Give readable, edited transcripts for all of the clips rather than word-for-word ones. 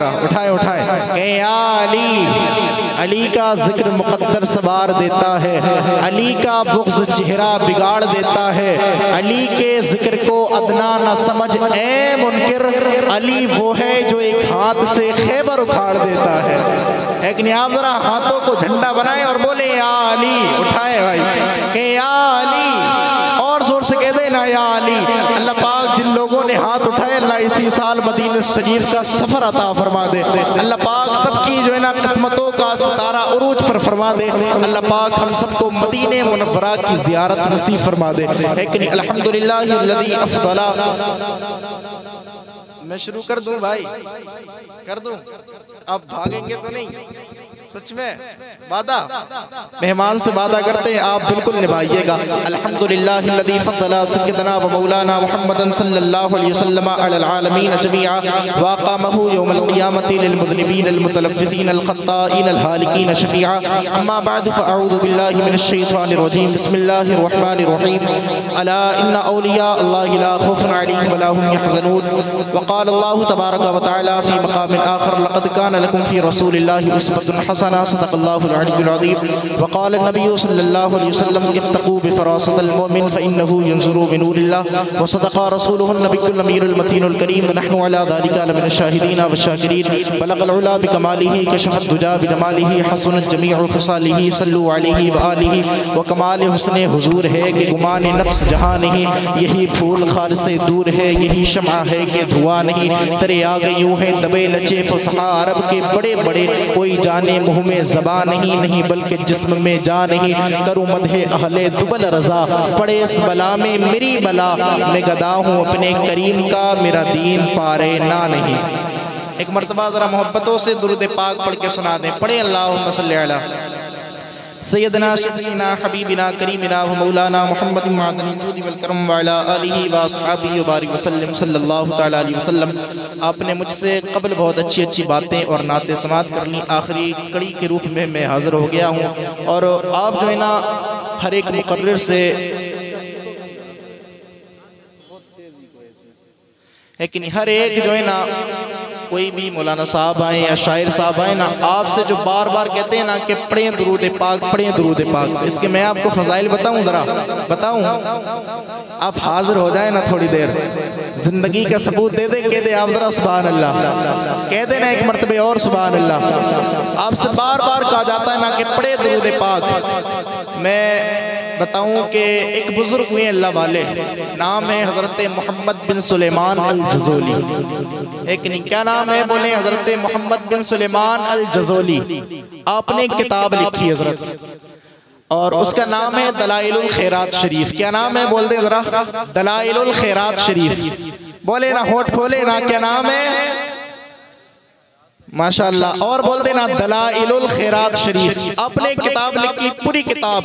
उठाए उठाए के अली, अली का जिक्र मुकद्दर सवार देता है, अली का बुग़्ज़ चेहरा बिगाड़ देता है, अली के जिक्र को अदना न समझ ए मुनकिर, अली वो है जो एक हाथ से खैबर उखाड़ देता है। लेकिन आप जरा हाथों को झंडा बनाए और बोले या अली, उठाए भाई के या अली, और जोर से कह दे ना या अली। अल्लाह पाक जिन लोगों ने हाथ उठाए अल्लाह इसी साल मदीना शरीफ का सफर अता फरमा दे। अल्लाह पाक सबकी जो है ना किस्मतों का सितारा उरूज पर फरमा दे। अल्लाह पाक हम सबको मदीने मुनव्वरा की ज़ियारत नसीब फरमा दे। लेकिन अल्हम्दुलिल्लाहिल्लज़ी अफ़ज़ला, मैं शुरू कर दूं भाई, कर दूं? आप भागेंगे तो नहीं? सच में वादा, मेहमान से वादा करते हैं आप बिल्कुल निभाइएगा। अल्हम्दुलिल्लाहिल्लज़ी फ़द्दला सय्यदना व मौलाना मुहम्मदन सल्लल्लाहु अलैहि वसल्लम अलल आलमीन जमीआ व क़ामहु यौमल क़ियामति लिल मुज़निबीन अल मुतलव्विसीन अल ख़त्ताईन अल हालिकीन शफ़ीआ। अम्मा बअद फ़अऊज़ु बिल्लाहि मिनश शैतानिर रजीम। बिस्मिल्लाहिर रहमानिर रहीम। अला इन्ना औलिया अल्लाहि ला खौफ़ुन अलैहिम व ला हुम यहज़नून। व क़ाल अल्लाहु तबारक व तआला फ़ी मक़ामिन आख़र लक़द कान लकुम फ़ी रसूलिल्लाहि उस्वतुन हसना सदक़ल्लाहुल अलीयुल अज़ीम। व क़ाल नबिय्यु सल्लल्लाहु अलैहि वसल्लम इत्तक़ू बिफ़रासतिल मुमिन फ़इन्नहु यंज़ुरु बिनूरिल्लाह व सदक़ा रसूलुहुन नबियुल अमीरुल मतीनुल करीम व नहनु अला ज़ालिका लमिनश शाहिदीन व शाकिरीन। बलग़ल उला बिकमालिही कशफ़त दुजा बिजमालिही हसनत जमीउ ख़िसालिही सल्लु अलैहि व आलिही। व कमाल हुस्न हुज़ूर है कि गुमान नक़्स जहाँ नहीं, यही फूल खाल से दूर है, यही शम्आ है कि धुआं नहीं। तेरे आगे यूँ है दबे लचे फ़ुसहा अरब के बड़े बड़े, कोई जाने मुँह में ज़बां नहीं, नहीं बल्कि जिस्म में जान नहीं। करूँ मदहे अहले दुबल रज़ा, पड़े इस बला में मेरी बला, मैं गदा हूँ अपने करीम का, मेरा दीन पारे ना नहीं। एक मर्तबा ज़रा मोहब्बतों से दुरूद पाक पढ़ के सुना दें। पढ़े अल्लाहुम्मा सल्ली अला सय्यदना शफीना हबीबिना करीमिना व मौलाना मुहम्मद मादनी जूदी वल करम व अला आलिहि व अस्हाबिहि व बारिक वसल्लम सल्लल्लाहु तआला अलैहि वसल्लम। आपने मुझसे कबल बहुत अच्छी अच्छी बातें और नाते समात कर ली। आखिरी कड़ी के रूप में मैं हाज़िर हो गया हूँ और आप जो है ना हर एक मुकर्रिर से, लेकिन हर एक जो है ना कोई भी मौलाना साहब आए या शायर साहब आए ना, आपसे जो बार बार कहते हैं ना कि पढ़ें दुरूद पाक, पढ़ें दुरूद पाक, इसके मैं आपको फ़ज़ाइल बताऊं, ज़रा बताऊं? आप हाजिर हो जाए ना थोड़ी देर, जिंदगी का सबूत दे दे, कह दे आप ज़रा सुभान अल्लाह, कह दे ना एक मरतबे और सुभान अल्लाह। आपसे बार बार कहा जाता है ना कि पढ़े दुरूद पाक। मैं बताऊं कि एक बुजुर्ग हुए अल्लाह वाले, नाम है हज़रत मोहम्मद बिन सुलेमान अल जज़ोली। एक क्या नाम है? बोले हज़रत मोहम्मद बिन सुलेमान अल जज़ोली। आपने एक किताब लिखी हज़रत, और उसका नाम है दलाइलुल खैरात शरीफ। क्या नाम है? बोल दे ज़रा, दलाइलुल खैरात शरीफ। बोले ना, होठ खोले ना, क्या नाम है? माशाअल्लाह। और बोल देना दलाइलुल खैरात शरीफ। आपने एक किताब लिखी, पूरी किताब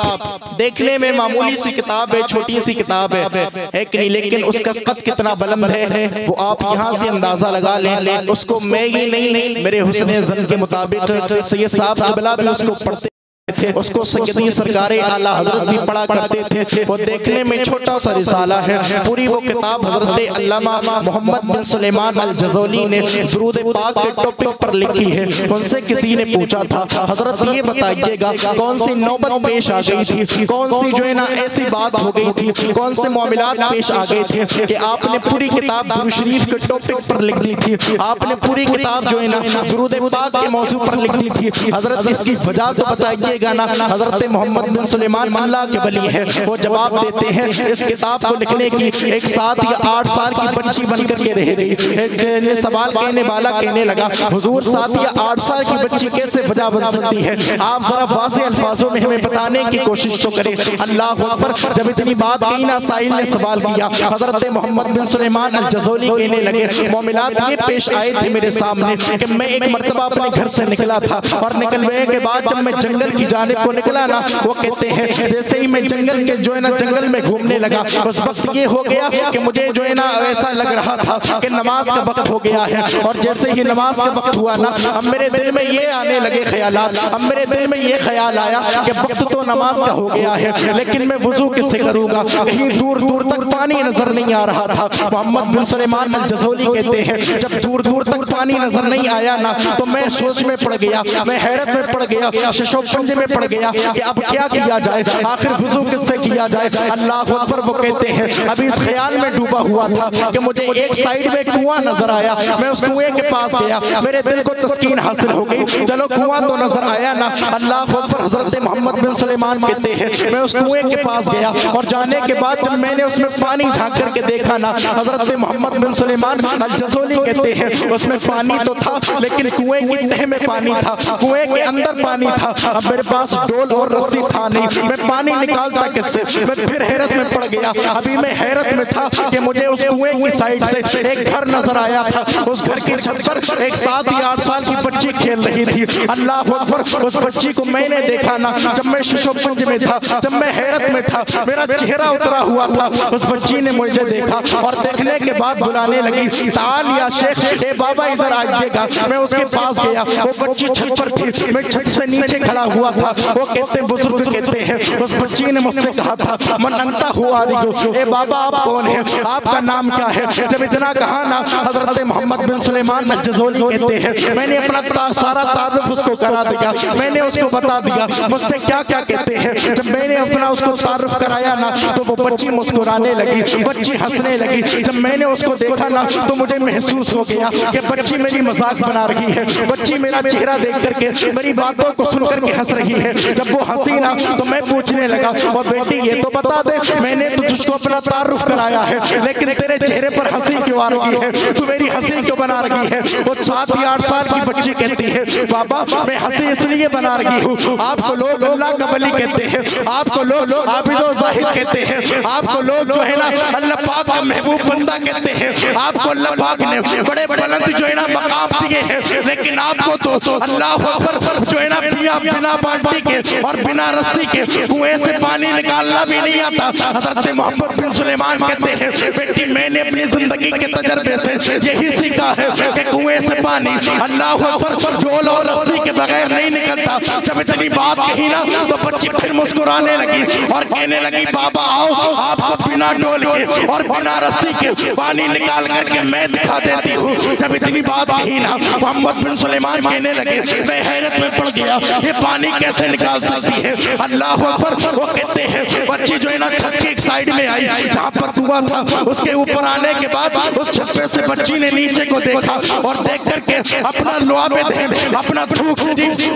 देखने में मामूली सी किताब है, छोटी सी किताब है कि नहीं, लेकिन उसका कद कितना बुलंद है वो आप यहाँ से अंदाजा लगा लें। उसको मैं ही नहीं, मेरे हुस्ने ज़न के मुताबिक सैयद साहब क़िबला भी उसको पढ़ते थे, उसको सैयदी सरकारे आला हजरत भी पढ़ा करते थे। वो देखने में छोटा सा रिसाला है, पूरी वो किताब हजरत अल्लामा मोहम्मद बिन सुलेमान अल जज़ोली ने दुरूद पाक के टॉपिक पर लिखी है। उनसे किसी ने पूछा था, हजरत ये बताइएगा कौन सी नौबत पेश आ गई थी, कौन सी जो है ना ऐसी बात हो गई थी, कौन से मामलात पेश आ गए थे कि आपने पूरी किताब दुरूद शरीफ के टॉपिक पर लिख दी थी, आपने पूरी किताब जो है ना दुरूद पाक के मौजू पर लिख दी थी। हजरत इसकी वजह तो बताइए ना। हजरत मोहम्मद बिन सुलेमान अल्लाह के वली है। वो जवाब देते हैं, इस किताब को लिखने की एक 7 या 8 साल की बच्ची बनकर के रह गई। एक सवाल कहने वाला कहने लगा, हुजूर 7 या 8 साल की बच्ची कैसे वजह बन सकती है? आप जरा वाज़ेह अल्फाजों में हमें बताने की कोशिश तो करें। अल्लाह अकबर। जब इतनी बात कही ना, साहिल ने सवाल किया, हजरत मोहम्मद बिन सुलेमान अल जज़ोली कहने लगे, मामलात ये पेश आए थे मेरे सामने कि मैं एक मरतबा अपने घर से निकला था और निकलने के बाद जब मैं जंगल की जानिब को निकला ना, वो कहते हैं जैसे ही मैं जंगल के जो है ना जंगल में घूमने लगा, उस वक्त ये हो गया कि मुझे जो है ना ऐसा लग रहा था कि नमाज का वक्त हो गया है। और जैसे ही नमाज का वक्त हुआ ना, अब मेरे दिल में ये आने लगे ख्यालात, अब मेरे दिल में ये ख्याल आया कि वक्त तो नमाज का हो गया है, लेकिन मैं वुजू किससे करूंगा? कहीं दूर दूर तक पानी नजर नहीं आ रहा था। मोहम्मद बिन सुलेमान अल जज़ोली कहते हैं जब दूर दूर तक पानी नजर नहीं आया ना, तो मैं सोच में पड़ गया, मैं हैरत में पड़ गया, शशोपंजे में पड़ गया कि अब क्या किया जाए, आखिर वुजू किससे किया जाए। अल्लाह अकबर। वो कहते हैं अभी इस ख्याल में डूबा हुआ था कि मुझे एक साइड में कुआं नजर आया, मैं उस कुएं के पास गया, मेरे दिल को तस्कीन हासिल हो गई, चलो कुआं तो नजर आया ना। अल्लाह अकबर। हजरत मोहम्मद बिन सुलेमान कहते हैं मैं उस कुएं के पास गया और जाने के बाद जब मैंने उसमें पानी झांक करके देखा ना, हजरत मोहम्मद बिन सुलेमान अल जज़ोली कहते हैं उसमें पानी तो था, लेकिन कुएं की तह में पानी था, कुएं के अंदर पानी था। अब मेरे पास डोल और रस्सी था नहीं, मैं पानी निकालता किससे? मैं फिर हैरत में पड़ गया। अभी मैं हैरत में था कि मुझे उस कुएं की साइड से एक घर नजर आया था, उस घर की छत पर एक 7 या 8 साल की बच्ची खेल रही थी। अल्लाह अकबर। उस बच्ची को मैंने देखा ना, जब मैं शिशोपंज में था, जब मैं हैरत में था, मेरा चेहरा उतरा हुआ था। उस बच्ची ने मुझे देखा और देखने के बाद बुलाने लगी, ताल या शेख, ए बाबा इधर आइएगा। मैं उसके पास गया, वो बच्ची छत पर थी, मैं छत से नीचे खड़ा हुआ था। वो कहते बुजुर्ग कहते हैं उस बच्ची ने मुझसे कहा था मन अंता हुआ रही, ए बाबा आप कौन है, आपका नाम क्या है? जब इतना कहा ना, हजरत मोहम्मद बिन सुलेमान अल जज़ोली कहते हैं मैंने अपना सारा तारुफ उसको करा दिया, मैंने उसको बता दिया मुझसे क्या क्या कहते हैं। जब मैंने अपना उसको तारुफ कराया ना, तो वो बच्ची मुस्कुराने लगी, बच्ची हंसने लगी। जब मैंने उसको देखा ना, तो मुझे महसूस हो गया कि बच्ची मेरी मजाक बना रही है, बच्ची मेरा चेहरा देख करके मेरी बातों को सुन करके हंस रही है। जब वो हंसी ना, तो मैं पूछने लगा और बेटी ये तो बता दे, मैंने तो तुझको अपना तारुफ कराया है, लेकिन तेरे चेहरे पर हंसी क्यों आ रही है, तू मेरी हंसी क्यों बना रही है? वो 7 या 8 साल की बच्ची कहती है बाबा मैं हंसी इसलिए बना रही हूँ, आपको लोग अल्लाह का वली कहते हैं, आपको लोग आबिदो जाहिद कहते हैं, आपको लोग जो है ना अल्लाह पाक का महबूब बंदा कहते हैं, आपको अल्लाह पाक ने बड़े बुलंद जो है ना मकाम दिए हैं, लेकिन आपको तो अल्लाह अकबर जो है ना बिना बाल्टी के और बिना रस्सी के कुएं से पानी निकालना भी नहीं आता। हजरत मोहम्मद बिन सुलेमान कहते हैं बेटी मैंने अपनी जिंदगी के तजर्बे से यही सीखा है कि कुएं से पानी अल्लाह अकबर डोल और रस्सी के बगैर नहीं निकलता। जब इतनी बात कही ना, तो बच्ची फिर मुस्कुराने लगी और कहने लगी बाबा आओ आपको बिना डोल के और बिना रस्सी के पानी निकाल करके मैं दिखा देती हूँ। जब इतनी बात कही ना, मोहम्मद बिन सुलेमान कहने लगे मैं हैरत में पड़ गया, ये पानी कैसे निकाल सकती है? अल्लाह अकबर। वो कहते हैं बच्ची जो है ना छत की एक साइड में आई जहाँ पर कुआं था, उसके ऊपर आने के बाद उस छत पे से बच्ची ने नीचे को देखा और देख करके अपना लुआबे देन अपना थूक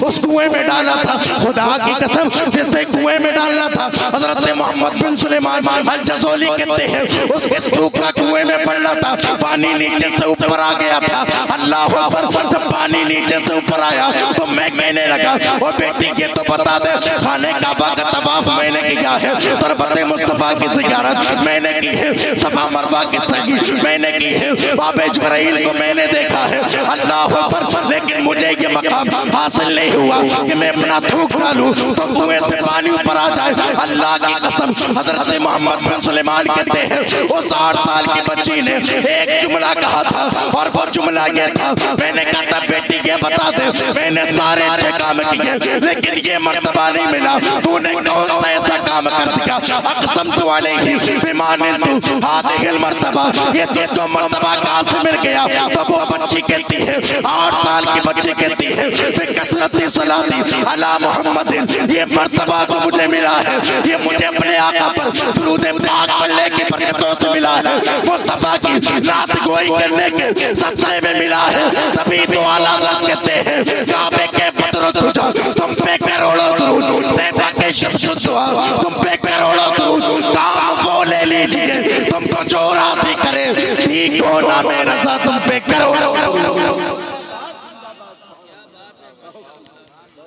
उस कुएं में डाला था। खुदा की कसम जैसे कुएं में डालना था, हजरत मोहम्मद बिन सुलेमान अल जज़ोली कहते हैं उसके थूक का कुएं में पड़ना था, पानी नीचे से ऊपर आ गया था। अल्लाह अकबर। जब पानी नीचे से ऊपर आया तो मैं कहने लगा और बेटी ये तो बता दे खाने काबा का तवाफ मैंने किया है, तरबत मुस्तफा की ज़ियारत मैंने की है, सफा मरवा की सही मैंने की है, बाबे जिब्राइल को मैंने देखा है। अल्लाह अकबर। लेकिन मुझे ये मकाम हासिल नहीं हुआ कि मैं अपना थूक डालूं तो कुएं से पानी ऊपर आ जाए। अल्लाह की कसम हजरत मोहम्मद बिन सुलेमान कहते हैं उस 8 साल की बच्ची ने एक जुमला कहा था और वो जुमला ये था, मैंने कहा था बेटी ये बता दे मैंने सारे अच्छे काम किए लेकिन ये मर्तबा नहीं मिला, तूने कौन सा ऐसा काम कर दिया? अक़सम तु अलैहि बिमा निलतु हादिहिल मर्तबा, ये तुझको मर्तबा कहाँ से मिल गया? तो वो बच्ची कहती है 8 साल की बच्ची कहती है बिकसरती सलाती अला मोहम्मदिन, ये मर्तबा जो मुझे मिला है ये मुझे अपने आका पर दुरूद पाक पढ़ने की बरकतों से मिला है, मुस्तफा की रात गोई करने के सच्चाई में मिला है। तभी तो आला हज़रत कहते हैं काबे के पत्थरों तुझो तुम पे करोड़ों दुरूद, तैबा के शब्द दुआ तुम पे करोड़ों दुरूद, काम वो ले लीजिए तुमको जो राज़ी करे, ठीक हो ना मेरा सा तुम पे करोड़ों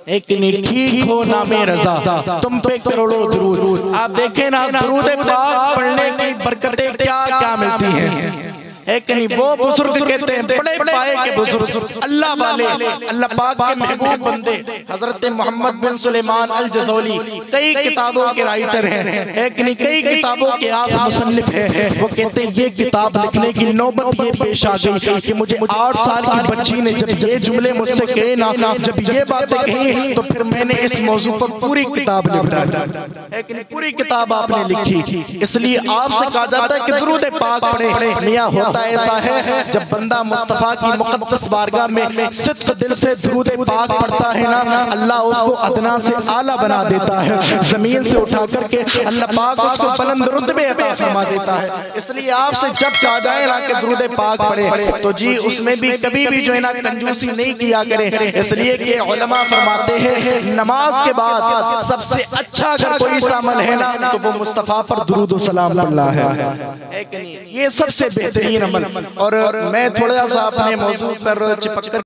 एक ठीक हो ना मेरा रज़ा तुम पे करोड़ों दुरूद। आप देखें ना दुरूद पाक पढ़ने की बरकतें क्या क्या मिलती हैं। है कि नहीं। वो बुजुर्ग कहते हैं बड़े पाए के बुजुर्ग, अल्लाह वाले, अल्लाह पाक के महबूब बंदे, हजरत मोहम्मद बिन सुलेमान अल जज़ोली कई किताबों के राइटर हैं, है कि नहीं, कई किताबों के आप मुसन्निफ हैं। वो कहते हैं ये किताब लिखने की नौबत ये पेश आ गई कि मुझे 8 साल की बच्ची ने जब ये जुमले मुझसे कहे ना, जब ये बातें कही, तो फिर मैंने इस मौजू पर पूरी किताब लिख डाली, है कि नहीं, पूरी किताब आपने लिखी। इसलिए आपसे कहा जाता है कि दुरूद पाक पढ़े। मियां होता ऐसा है जब बंदा मुस्तफा की मुक़द्दस बारगाह में सिद्क़ दिल से दुरूद पाक पढ़ता है ना, अल्लाह उसको अदना से आला बना देता है, जमीन से उठा करके अल्लाह पाक उसको बुलंद रुतबे अता फरमा देता है। इसलिए आपसे जब कहा जाए ना कि दुरूद पाक पढ़े, तो जी उसमें भी कभी भी जो है ना कंजूसी नहीं किया करें। इसलिए कि उलमा फरमाते हैं नमाज के बाद सबसे अच्छा अगर कोई अमल है ना, तो वो मुस्तफा पर दुरूद व सलाम पढ़ना है कि नहीं, ये सबसे बेहतरीन अमल। और मैं थोड़ा सा अपने मौजू पर चिपक कर